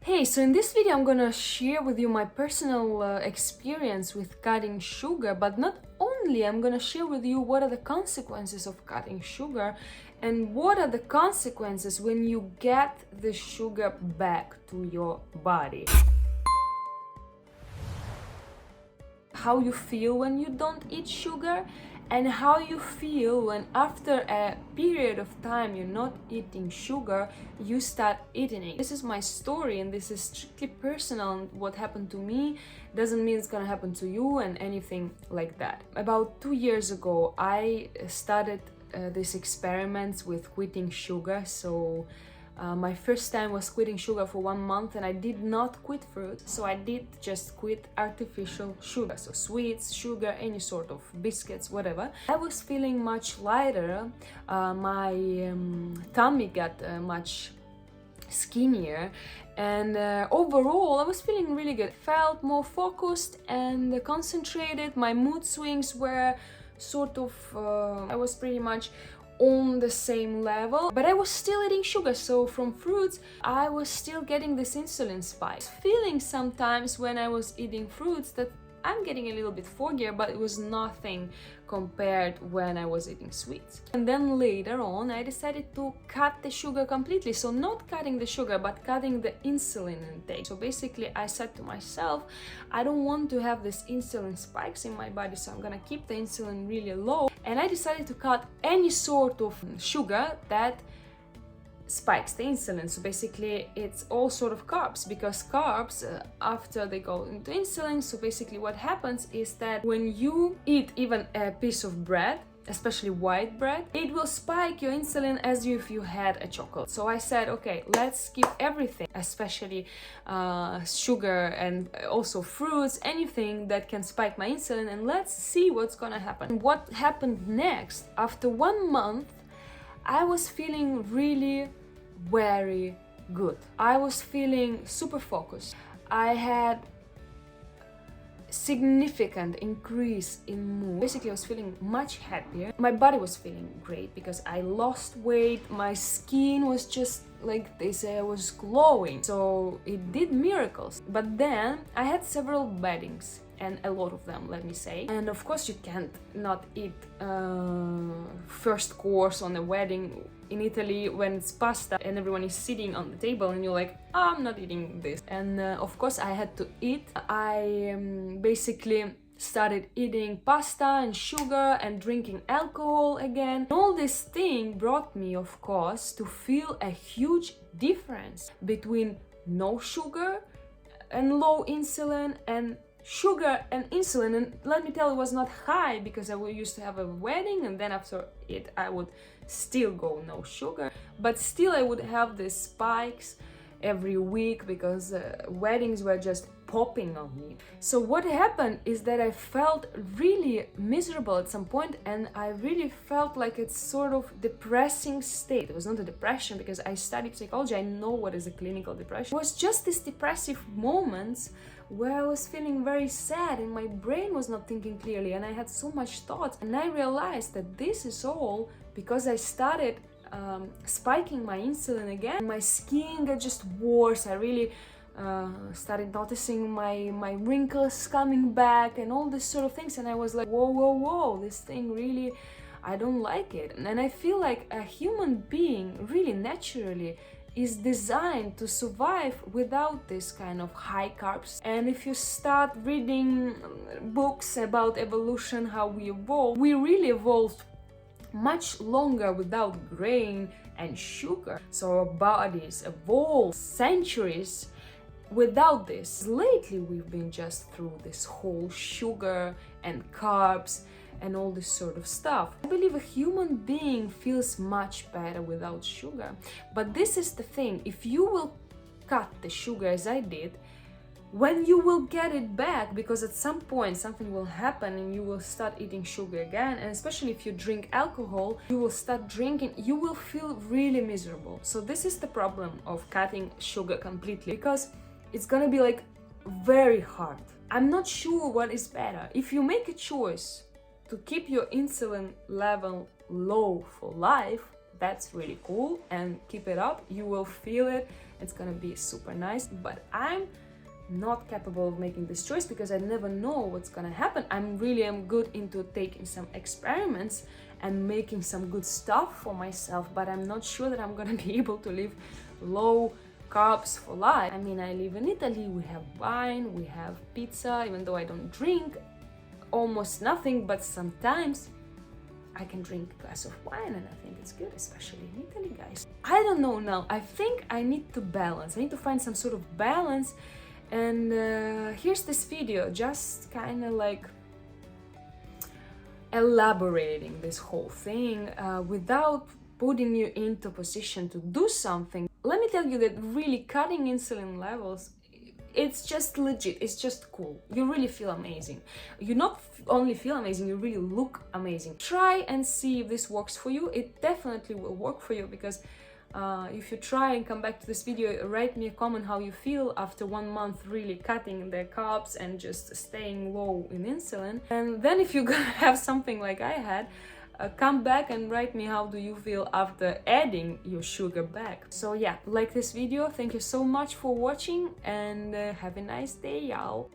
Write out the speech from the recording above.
Hey, so in this video I'm gonna share with you my personal experience with cutting sugar, but not only, I'm gonna share with you what are the consequences of cutting sugar and what are the consequences when you get the sugar back to your body. How you feel when you don't eat sugar and how you feel when after a period of time you're not eating sugar, you start eating it. This is my story and this is strictly personal. What happened to me doesn't mean it's gonna happen to you and anything like that. About 2 years ago, I started these experiments with quitting sugar. My first time was quitting sugar for 1 month, and I did not quit fruit, so I did just quit artificial sugar, so sweets, sugar, any sort of biscuits, whatever. I was feeling much lighter, my tummy got much skinnier, and overall I was feeling really good. Felt more focused and concentrated. My mood swings were sort of, I was pretty much on the same level, but I was still eating sugar, so from fruits I was still getting this insulin spike. Feeling sometimes when I was eating fruits that I'm getting a little bit foggier, but it was nothing compared when I was eating sweets. And then later on I decided to cut the sugar completely, so not cutting the sugar but cutting the insulin intake. So basically I said to myself, I don't want to have this insulin spikes in my body, so I'm gonna keep the insulin really low, and I decided to cut any sort of sugar that spikes the insulin. So basically it's all sort of carbs, because carbs after they go into insulin, so basically what happens is that when you eat even a piece of bread, especially white bread, it will spike your insulin as if you had a chocolate. So I said, okay, let's skip everything, especially sugar and also fruits, anything that can spike my insulin, and let's see what's gonna happen. What happened next? After 1 month I was feeling really very good. I was feeling super focused. I had significant increase in mood. Basically I was feeling much happier. My body was feeling great because I lost weight. My skin was just like they say, I was glowing. So it did miracles. But then I had several weddings, and a lot of them, let me say. And of course you can't not eat first course on a wedding in Italy when it's pasta and everyone is sitting on the table and you're like, oh, I'm not eating this. And of course I had to eat. I basically started eating pasta and sugar and drinking alcohol again. All this thing brought me, of course, to feel a huge difference between no sugar and low insulin and sugar and insulin. And let me tell you, it was not high because I used to have a wedding and then after it I would still go no sugar, but still I would have these spikes every week because weddings were just popping on me. So what happened is that I felt really miserable at some point, and I really felt like it's sort of depressing state. It was not a depression because I studied psychology, I know what is a clinical depression. It was just these depressive moments where I was feeling very sad and my brain was not thinking clearly and I had so much thoughts, and I realized that this is all because I started spiking my insulin again. My skin got just worse. I really started noticing my wrinkles coming back and all this sort of things, and I was like, whoa, this thing really, I don't like it. And I feel like a human being really naturally is designed to survive without this kind of high carbs. And if you start reading books about evolution, how we evolved, we really evolved much longer without grain and sugar. So our bodies evolved centuries without this. Lately we've been just through this whole sugar and carbs and all this sort of stuff. I believe a human being feels much better without sugar. But this is the thing, if you will cut the sugar as I did, when you will get it back, because at some point something will happen and you will start eating sugar again, and especially if you drink alcohol, you will start drinking, you will feel really miserable. So this is the problem of cutting sugar completely, because it's gonna be like very hard. I'm not sure what is better. If you make a choice to keep your insulin level low for life, That's really cool, and keep it up. You will feel it. It's gonna be super nice. But I'm not capable of making this choice because I never know what's gonna happen. I'm good into taking some experiments and making some good stuff for myself, but I'm not sure that I'm gonna be able to live low carbs for life. I mean, I live in Italy, we have wine, we have pizza, even though I don't drink almost nothing, but sometimes I can drink a glass of wine and I think it's good, especially in Italy, guys. I don't know now. I think I need to balance. I need to find some sort of balance. And here's this video, just kind of like elaborating this whole thing without putting you into a position to do something. Let me tell you that really cutting insulin levels, it's just legit, it's just cool. You really feel amazing. You not only feel amazing, you really look amazing. Try and see if this works for you. It definitely will work for you, because if you try and come back to this video, write me a comment how you feel after 1 month really cutting the carbs and just staying low in insulin. And then if you're gonna have something like I had, come back and write me how do you feel after adding your sugar back. So yeah, like this video, thank you so much for watching, and have a nice day, y'all.